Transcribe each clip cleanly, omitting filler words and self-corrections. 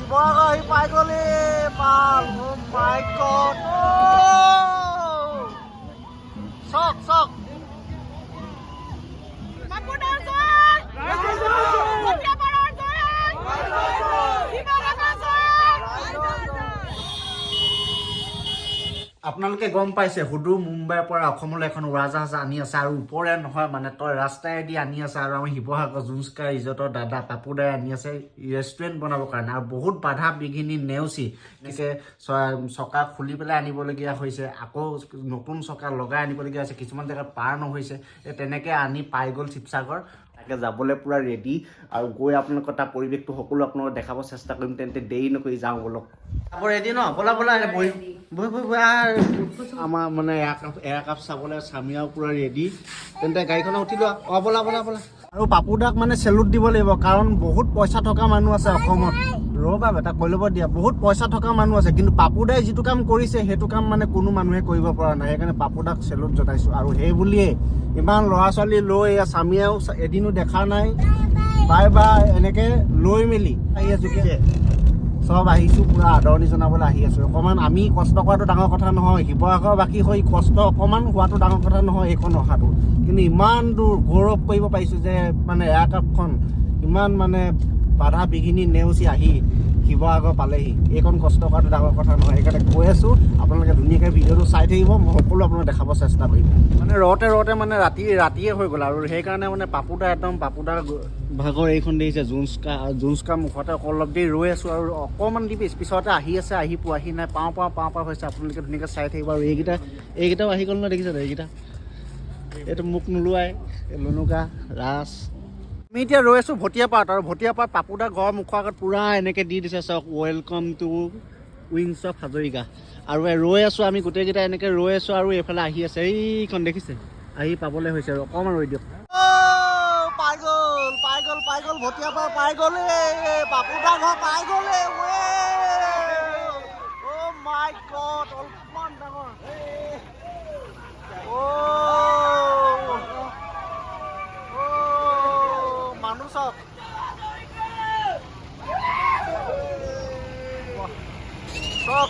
শিৱসাগৰ আহি পাই গ'লে পাল মাই গড চক চক আপোনালোকে গম পাইছে সুদূৰ মুম্বাইৰ পৰা অসমলৈ এখন উৰাজাহাজ আনি আছে আৰু ওপৰে নহয় মানে তই ৰাস্তাইদি আনি আছে আৰু আমি শিৱসাগৰ জুনস্কা ৰিজৰ্টৰ দাদা পাপুদাই আনি আছে ৰেষ্টুৰেণ্ট বনাবৰ কাৰণে আৰু বহুত বাধা বিঘিনি নেওচি গতিকে চকা খুলি পেলাই আনিবলগীয়া হৈছে আকৌ নতুন চকা লগাই আনিবলগীয়া হৈছে কিছুমান জেগাত পাৰ নহৈছে তেনেকৈ আনি পাই গ'ল শিৱসাগৰ তাকে যাবলৈ পূৰা ৰেডি আৰু গৈ আপোনালোকৰ তাৰ পৰিৱেশটো সকলো আপোনালোকক দেখাব চেষ্টা কৰিম তেন্তে দেৰি নকৰি যাওঁ বলক যাব ৰেডি ন বলা বলা বহি বহি বহি আমাৰ মানে এয়া কাপ চাবলৈ চামিয়াও পূৰা ৰেডি তেন্তে গাড়ীখনত উঠি লোৱা অঁ বলা বলা বলা আৰু পাপুদাক মানে চেলুট দিব লাগিব কাৰণ বহুত পইচা থকা মানুহ আছে অসমত ৰ'বা বেটা কৈ ল'ব দিয়া বহুত পইচা থকা মানুহ আছে কিন্তু পাপুদাই যিটো কাম কৰিছে সেইটো কাম মানে কোনো মানুহে কৰিব পৰা নাই সেইকাৰণে পাপুদাক চেলুট জনাইছোঁ আৰু সেই বুলিয়ে ইমান ল'ৰা ছোৱালী লৈ চামিয়াও এদিনো দেখা নাই বাই বাই এনেকৈ লৈ মেলি আহি আছোঁ চব আহিছোঁ পূৰা আদৰণি জনাবলৈ আহি আছোঁ অকণমান আমি কষ্ট কৰাটো ডাঙৰ কথা নহয় শিৱসাগৰবাসী হৈ কষ্ট অকণমান হোৱাটো ডাঙৰ কথা নহয় এইখন অহাটো কিন্তু ইমান দূৰ গৌৰৱ কৰিব পাৰিছোঁ যে মানে এয়াৰক্ৰাফ্টখন ইমান মানে বাধা বিঘিনি নেওচি আহি শিৱসাগৰ পালেহি এইখন কষ্ট কৰাটো ডাঙৰ কথা নহয় সেইকাৰণে কৈ আছোঁ আপোনালোকে ধুনীয়াকৈ ভিডিঅ'টো চাই থাকিব মই সকলো আপোনালোকে দেখাব চেষ্টা কৰিম মানে ৰতে মানে ৰাতিয়ে হৈ গ'ল আৰু সেইকাৰণে মানে পাপুদা ভাগৰ এইখন দেখিছে জুনস্কা মুখতে অলপ দেৰি ৰৈ আছোঁ আৰু অকণমান পিছতে আহি আছে আহি পোৱাহি নাই পাওঁ হৈছে আপোনালোকে ধুনীয়াকৈ চাই থাকিব আৰু এইকেইটাও আহি গ'ল নহয় দেখিছে এইটো মোক নোলোৱাই লুনুকা ৰাজ আমি এতিয়া ৰৈ আছোঁ ভটিয়াপাৰত আৰু ভটিয়াপাৰত পাপুদা ঘৰৰ মুখৰ আগত পূৰা এনেকৈ দি দিছে চাওক welcome to wings of Hazarika আৰু ৰৈ আছোঁ আমি গোটেইকেইটা এনেকৈ ৰৈ আছোঁ আৰু এইফালে আহি আছে এইখন দেখিছে আহি পাবলৈ হৈছে আৰু অকণমান ৰৈ দিয়ক পাই গ'ল ভটিয়াপাৰ পাই গ'লে পাপুদা ঘৰ পাই গ'লে অ' মাই গড অলপমান ডাঙৰ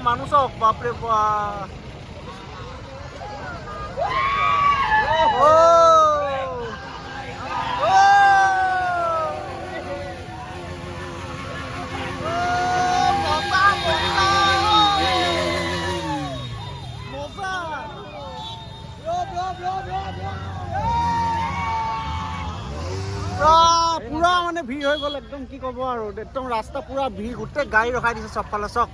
মানুহ চক বাপৰে বাপ পুৰা মানে ভিৰ হৈ গ'ল একদম কি ক'ব আৰু একদম ৰাস্তা পুৰা ভিৰ গোটেই গাড়ী ৰখাই দিছে চবফালে চক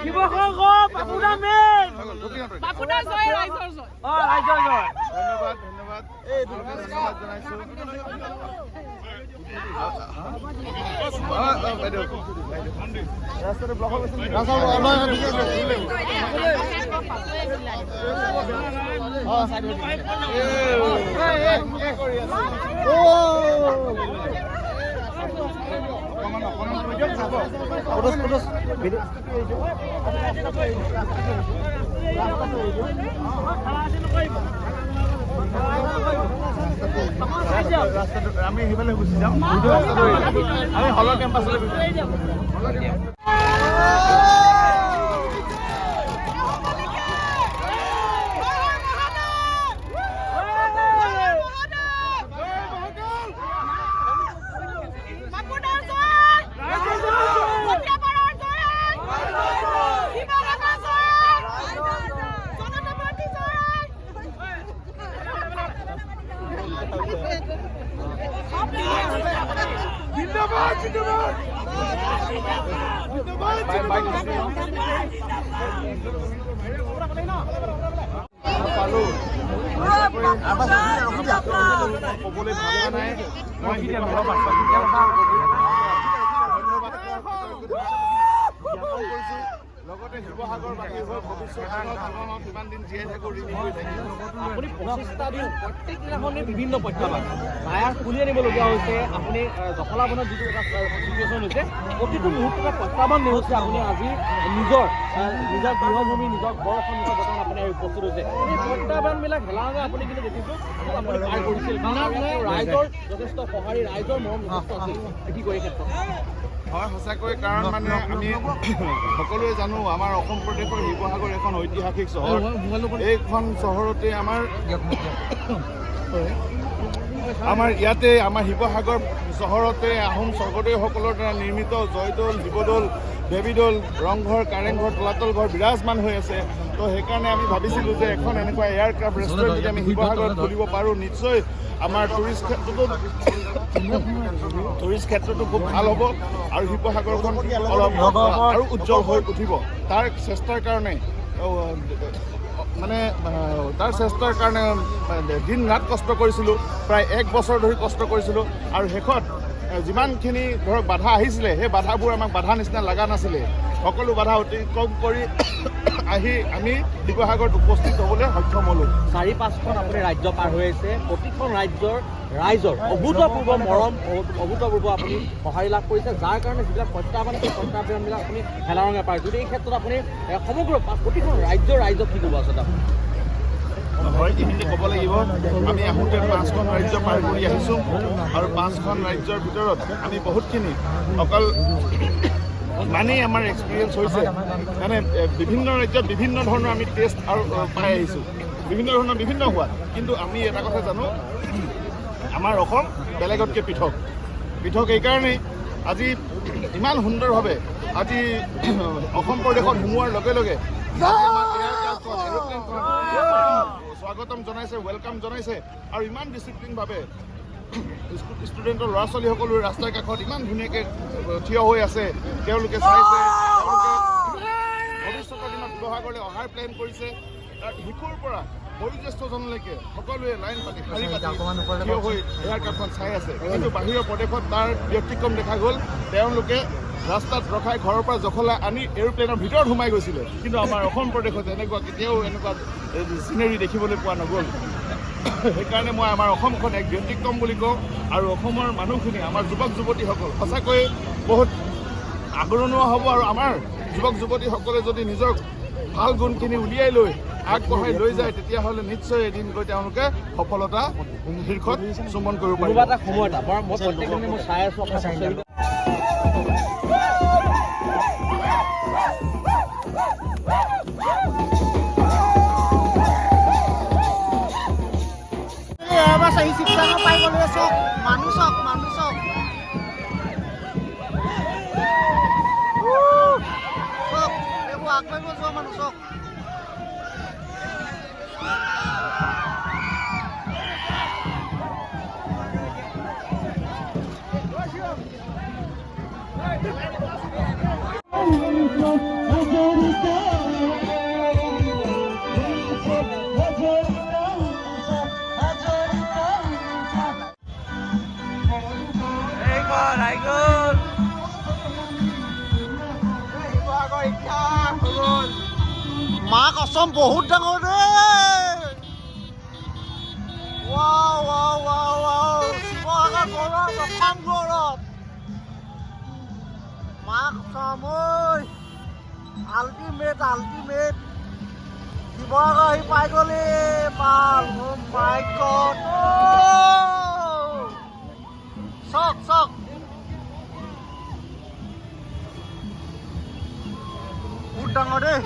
শিৱসাগৰ পাপুদা মেইন পাপুদা জয় ৰাইজৰ জয় ৰাইজৰ জয় ধন্যবাদ এই ধন্যবাদ জনাইছোঁ ৰাস্তাটো ব্লক হৈ আমি সেইফালে গুচি যাম আমি হলৰ কেম্পাছলৈ গুচি যাম পালো ক'বলৈ ভাবা নাই মই লগতে শিৱসাগৰবাসী হৈ ভৱিষ্যত কিমান দিন জীয়াই থাকোঁ ঋণী হৈ থাকিম। আপুনি 25টা দিন প্ৰত্যেক দিনাখনে বিভিন্ন প্ৰত্যাহ্বান টায়াৰ খুলি আনিবলগীয়া হৈছে। আপুনি জখলাবনত যিটো এটা চিটুৱেশ্যন হৈছে প্ৰতিটো মুহূৰ্ততে প্ৰত্যাহ্বান নেওচি আপুনি আজি নিজৰ গৃহভূমি নিজৰ ঘৰ এখন নিজৰ বৰ্তমান আপুনি উপস্থিত হৈছে। এই প্ৰত্যাহ্বানবিলাক হেলাৰঙে আপুনি কিন্তু দেখিছোঁ আপুনি পাৰ কৰিছিল ৰাইজৰ যথেষ্ট সঁহাৰি ৰাইজৰ মৰম যথেষ্ট আছিল কি কৰি ক্ষেত্ৰত হয় সঁচাকৈ কাৰণ মানে আমি সকলোৱে জানো আমাৰ অসম প্ৰদেশৰ শিৱসাগৰ এখন ঐতিহাসিক চহৰ। এইখন চহৰতে আমাৰ ইয়াতে আমাৰ শিৱসাগৰ চহৰতে আহোম স্বৰ্গদেউসকলৰ দ্বাৰা নিৰ্মিত জয়দৌল শিৱদৌল দেৱীদৌল ৰংঘৰ কাৰেংঘৰ তলাতল ঘৰ বিৰাজমান হৈ আছে। তো সেইকাৰণে আমি ভাবিছিলোঁ যে এখন এনেকুৱা এয়াৰক্ৰাফ্ট ৰেষ্টুৰেণ্ট যদি আমি শিৱসাগৰত খুলিব পাৰোঁ নিশ্চয় আমাৰ টুৰিষ্ট ক্ষেত্ৰতো খুব ভাল হ'ব আৰু শিৱসাগৰখন অলপ আৰু উজ্জ্বল হৈ উঠিব। তাৰ চেষ্টাৰ কাৰণে দিন ৰাত কষ্ট কৰিছিলোঁ, প্ৰায় 1 বছৰ ধৰি কষ্ট কৰিছিলোঁ আৰু শেষত যিমানখিনি ধৰক বাধা আহিছিলে সেই বাধাবোৰ আমাক বাধা নিচিনা লগা নাছিলে। সকলো বাধা অতিক্ৰম কৰি আহি আমি শিৱসাগৰত উপস্থিত হ'বলৈ সক্ষম হ'লোঁ। 4-5খন আপুনি ৰাজ্য পাৰ হৈ আছে। প্ৰতিখন ৰাইজৰ অভূতপূৰ্ব মৰম অভূতপূৰ্ব আপুনি সঁহাৰি লাভ কৰিছে যাৰ কাৰণে যিবিলাক প্ৰত্যাহ্বান সেই প্ৰত্যাহ্বানবিলাক আপুনি হেলাৰঙে পায়। যদি এই ক্ষেত্ৰত আপুনি সমগ্ৰ প্ৰতিখন ৰাইজক কি ক'ব আচলতে হয় এইখিনি ক'ব লাগিব। আমি আহোঁতে 5খন ৰাজ্য পাৰ কৰি আহিছোঁ আৰু 5খন ৰাজ্যৰ ভিতৰত আমি বহুতখিনি অকল ইমানেই আমাৰ এক্সপিৰিয়েঞ্চ হৈছে মানে বিভিন্ন ৰাজ্যত বিভিন্ন ধৰণৰ আমি টেষ্ট আৰু পাই আহিছোঁ বিভিন্ন ধৰণৰ বিভিন্ন হোৱা। কিন্তু আমি এটা কথা জানো আমাৰ অসম বেলেগতকৈ পৃথক এইকাৰণেই আজি ইমান সুন্দৰভাৱে আজি অসম প্ৰদেশত সোমোৱাৰ লগে লগে স্বাগতম জনাইছে ৱেলকাম জনাইছে আৰু ইমান ডিচিপ্লিনভাৱে ষ্টুডেণ্টৰ ল'ৰা ছোৱালীসকলো ৰাস্তাৰ কাষত ইমান ধুনীয়াকৈ থিয় হৈ আছে। তেওঁলোকে চাইছে ভৱিষ্যতৰ দিনত শিৱসাগৰলৈ অহাৰ প্লেন কৰিছে। শিশুৰ পৰা বয়োজ্যেষ্ঠজনলৈকে সকলোৱে লাইন পাতি শাৰী পাতি থিয় হৈ এয়াৰক্ৰাফ্টখন চাই আছে। কিন্তু বাহিৰৰ প্ৰদেশত তাৰ ব্যতিক্ৰম দেখা গ'ল। তেওঁলোকে ৰাস্তাত ৰখাই ঘৰৰ পৰা জখলা আনি এৰোপ্লেনৰ ভিতৰত সোমাই গৈছিলে। কিন্তু আমাৰ অসম প্ৰদেশত এনেকুৱা কেতিয়াও এনেকুৱা চিনেৰি দেখিবলৈ পোৱা নগ'ল। সেইকাৰণে মই আমাৰ অসমখন এক ব্যতিক্ৰম বুলি কওঁ আৰু অসমৰ মানুহখিনি আমাৰ যুৱক যুৱতীসকল সঁচাকৈ বহুত আগৰণুৱা হ'ব আৰু আমাৰ যুৱক যুৱতীসকলে যদি নিজৰ ভাল গুণখিনি উলিয়াই লৈ আগবঢ়াই লৈ যায় তেতিয়াহ'লে নিশ্চয় এদিন গৈ তেওঁলোকে সফলতা শীৰ্ষত চুম্বন কৰিব পাৰিব। শিৱসাগৰ পাই গ'লো চক মানুহ চক এইবোৰ আগবাঢ়িব যোৱা মানুহ চক মা কচম বহুত ডাঙৰ দেই। শিৱসাগৰ গৌৰৱ অসম গৌৰৱ মা কচম আল্টিমেট শিৱসাগৰ আহি পাই গ'লি পাল মাই গড চক বহুত ডাঙৰ দেই।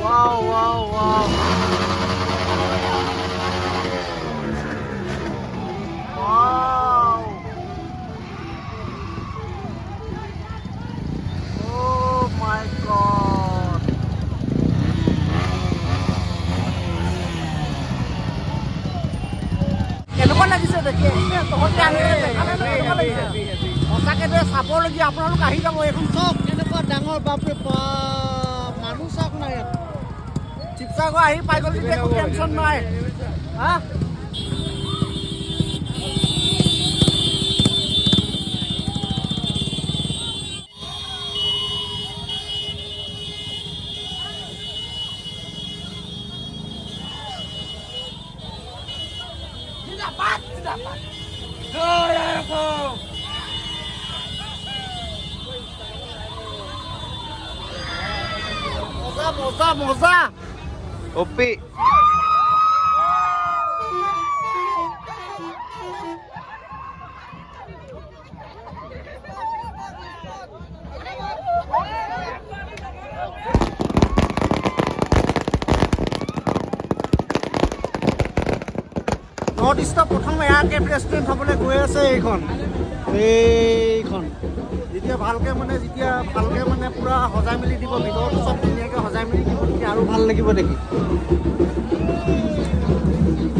Wow. Wow. Oh my God. কেনেকুৱা লাগিছে দেখি সঁচাকৈ যে চাবলগীয়া আপোনালোক আহি যাব এইখন চব কেনেকুৱা ডাঙৰ বাপৰে বাপ মানুহ চাওক নাই ইয়াত শিৱসাগৰ আহি পাই গ'ল একো টেনশ্যন নাই। মজা অপি নৰ্থ ইষ্টৰ প্ৰথম এয়াৰ কেফ ৰেষ্টুৰেণ্ট হ'বলৈ গৈ আছে এইখন যেতিয়া ভালকৈ মানে পূৰা সজাই মেলি দিব, ভিতৰতো চব ধুনীয়াকৈ সজাই মেলি দিব, তেতিয়া আৰু ভাল লাগিব দেখি।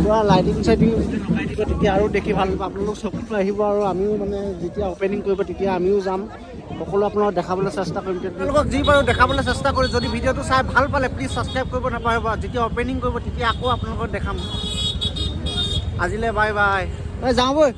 পূৰা লাইটিং চাইটিং যেতিয়া লগাই দিব তেতিয়া আৰু দেখি ভাল লাগিব। আপোনালোক চকুতো আহিব আৰু আমিও মানে যেতিয়া অ'পেনিং কৰিব তেতিয়া আমিও যাম, সকলো আপোনালোকক দেখাবলৈ চেষ্টা কৰিম। আপোনালোকক যি বাৰু দেখাবলৈ চেষ্টা কৰি যদি ভিডিঅ'টো চাই ভাল পালে প্লিজ ছাবস্ক্ৰাইব কৰিব নাপাহৰিব। যেতিয়া অ'পেনিং কৰিব তেতিয়া আকৌ আপোনালোকক দেখাম। আজিলৈ বাই বাই, যাওঁ বৈ।